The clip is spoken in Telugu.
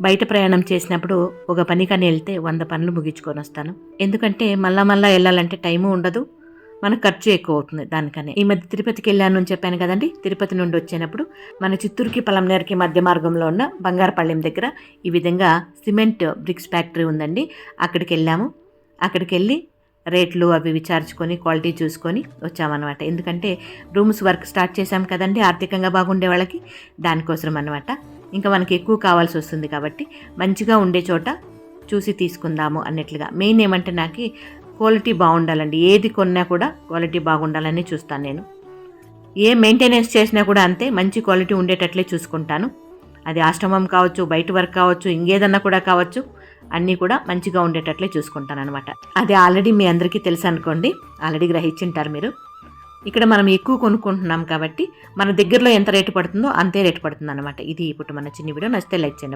బయట ప్రయాణం చేసినప్పుడు ఒక పనికని వెళ్తే 100 పనులు ముగించుకొని వస్తాను. ఎందుకంటే మళ్ళా వెళ్ళాలంటే టైము ఉండదు, మనకు ఖర్చు ఎక్కువ అవుతుంది దానికనే. ఈ మధ్య తిరుపతికి వెళ్ళాను అని చెప్పాను కదండి. తిరుపతి నుండి వచ్చేటప్పుడు మన చిత్తూరుకి పలంనేరుకి మధ్య మార్గంలో ఉన్న బంగారపళ్ళెం దగ్గర ఈ విధంగా సిమెంట్ బ్రిక్స్ ఫ్యాక్టరీ ఉందండి. అక్కడికి వెళ్ళాము. అక్కడికి వెళ్ళి రేట్లు అవి విచారించుకొని క్వాలిటీ చూసుకొని వచ్చామన్నమాట. ఎందుకంటే రూమ్స్ వర్క్ స్టార్ట్ చేశాం కదండి, ఆర్థికంగా బాగుండే వాళ్ళకి, దానికోసం అన్నమాట. ఇంకా మనకి ఎక్కువ కావాల్సి వస్తుంది కాబట్టి మంచిగా ఉండే చోట చూసి తీసుకుందాము అన్నట్లుగా. మెయిన్ ఏమంటే నాకు క్వాలిటీ బాగుండాలండి. ఏది కొన్నా కూడా క్వాలిటీ బాగుండాలని చూస్తాను నేను. ఏ మెయింటెనెన్స్ చేసినా కూడా అంతే, మంచి క్వాలిటీ ఉండేటట్లే చూసుకుంటాను. అది ఆశ్రమం కావచ్చు, బయట వర్క్ కావచ్చు, ఇంకేదన్నా కూడా కావచ్చు, అన్నీ కూడా మంచిగా ఉండేటట్లే చూసుకుంటాను అనమాట. అది ఆల్రెడీ మీ అందరికీ తెలుసు అనుకోండి, ఆల్రెడీ గ్రహించుంటారు మీరు. ఇక్కడ మనం ఎక్కువ కొనుక్కుంటున్నాం కాబట్టి మన దగ్గరలో ఎంత రేటు పడుతుందో అంతే రేటు పడుతుంది అనమాట. ఇది ఇప్పుడు మన చిన్న వీడియో. నచ్చితే లైక్ చేయండి.